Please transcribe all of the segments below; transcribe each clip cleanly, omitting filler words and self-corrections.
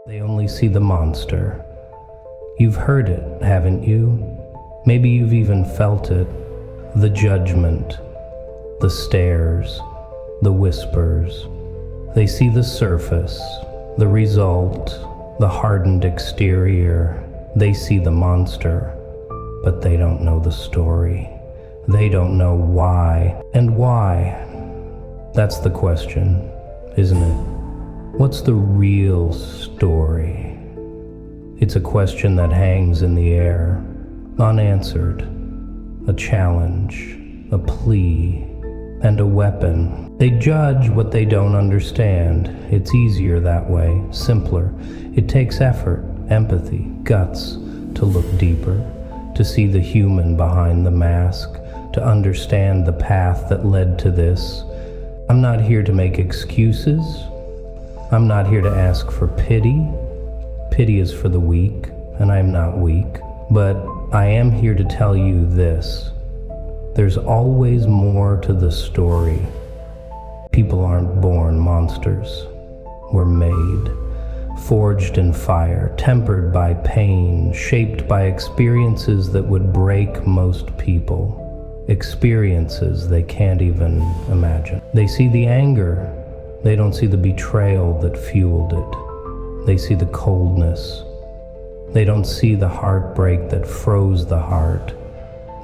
They only see the monster. You've heard it, haven't you? Maybe you've even felt it. The judgment, the stares, the whispers. They see the surface, the result, the hardened exterior. They see the monster, but they don't know the story. They don't know why. And why? That's the question, isn't it? What's the real story? It's a question that hangs in the air, unanswered. A challenge, a plea, and a weapon. They judge what they don't understand. It's easier that way, simpler. It takes effort, empathy, guts to look deeper, to see the human behind the mask, to understand the path that led to this. I'm not here to make excuses. I'm not here to ask for pity. Pity is for the weak, and I'm not weak. But I am here to tell you this. There's always more to the story. People aren't born monsters. We're made, forged in fire, tempered by pain, shaped by experiences that would break most people. Experiences they can't even imagine. They see the anger. They don't see the betrayal that fueled it. They see the coldness. They don't see the heartbreak that froze the heart.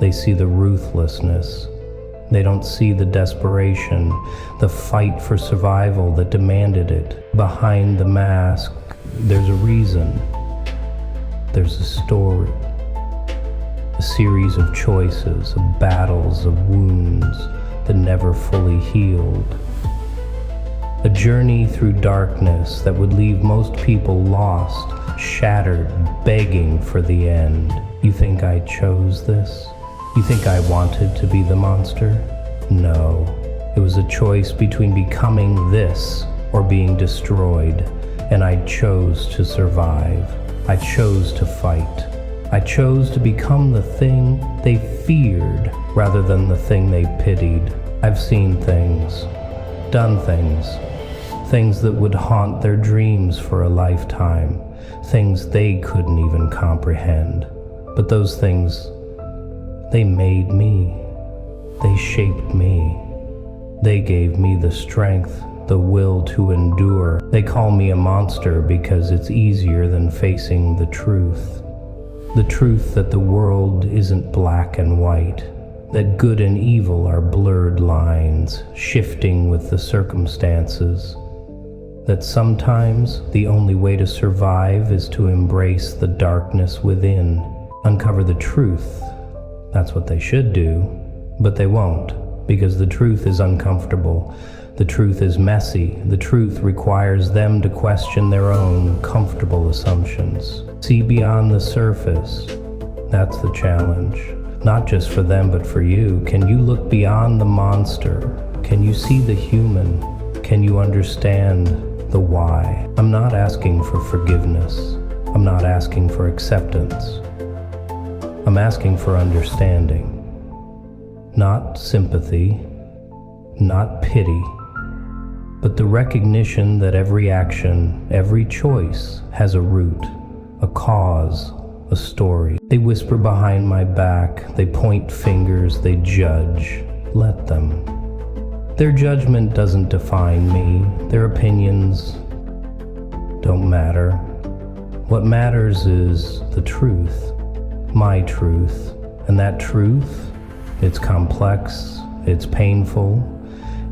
They see the ruthlessness. They don't see the desperation, the fight for survival that demanded it. Behind the mask, there's a reason. There's a story. A series of choices, of battles, of wounds that never fully healed. A journey through darkness that would leave most people lost, shattered, begging for the end. You think I chose this? You think I wanted to be the monster? No. It was a choice between becoming this or being destroyed, and I chose to survive. I chose to fight. I chose to become the thing they feared rather than the thing they pitied. I've seen things, done things, things that would haunt their dreams for a lifetime, things they couldn't even comprehend. But those things, they made me. They shaped me. They gave me the strength, the will to endure. They call me a monster because it's easier than facing the truth. The truth that the world isn't black and white, that good and evil are blurred lines, shifting with the circumstances, that sometimes the only way to survive is to embrace the darkness within, uncover the truth. That's what they should do, but they won't, because the truth is uncomfortable. The truth is messy. The truth requires them to question their own comfortable assumptions. See beyond the surface. That's the challenge. Not just for them, but for you. Can you look beyond the monster? Can you see the human? Can you understand the why? I'm not asking for forgiveness. I'm not asking for acceptance. I'm asking for understanding. Not sympathy, not pity, but the recognition that every action, every choice has a root, a cause, a story. They whisper behind my back, they point fingers, they judge. Let them. Their judgment doesn't define me. Their opinions don't matter. What matters is the truth, my truth. And that truth, it's complex, it's painful,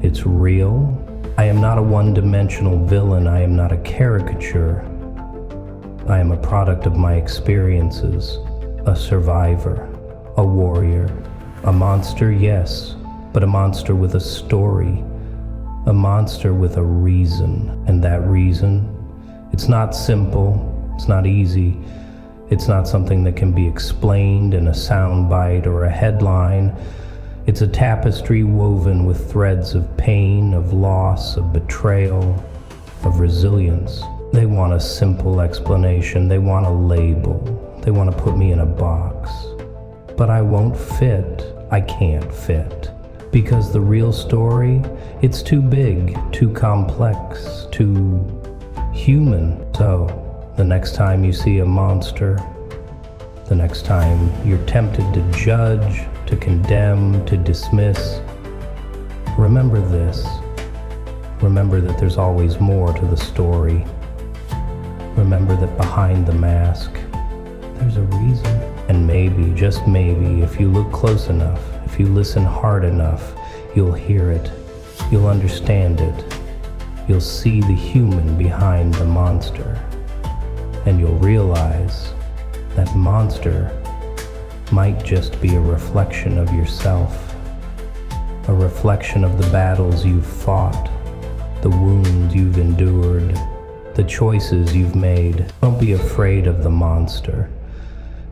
it's real. I am not a one-dimensional villain. I am not a caricature. I am a product of my experiences, a survivor, a warrior, a monster, yes, but a monster with a story, a monster with a reason. And that reason, it's not simple, it's not easy, it's not something that can be explained in a soundbite or a headline. It's a tapestry woven with threads of pain, of loss, of betrayal, of resilience. They want a simple explanation. They want a label. They want to put me in a box. But I won't fit. I can't fit. Because the real story, it's too big, too complex, too human. So The next time you see a monster, the next time you're tempted to judge, to condemn, to dismiss, remember this. Remember that there's always more to the story. Remember that behind the mask, there's a reason. And maybe, just maybe, if you look close enough, if you listen hard enough, you'll hear it. You'll understand it. You'll see the human behind the monster. And you'll realize that monster might just be a reflection of yourself, a reflection of the battles you've fought, the wounds you've endured, the choices you've made. Don't be afraid of the monster.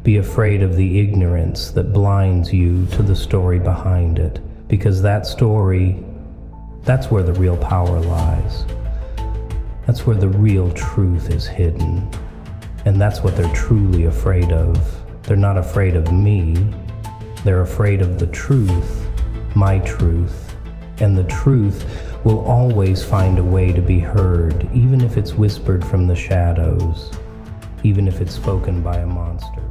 Be afraid of the ignorance that blinds you to the story behind it, because that story, that's where the real power lies. That's where the real truth is hidden. And that's what they're truly afraid of. They're not afraid of me. They're afraid of the truth, my truth. And the truth will always find a way to be heard, even if it's whispered from the shadows, even if it's spoken by a monster.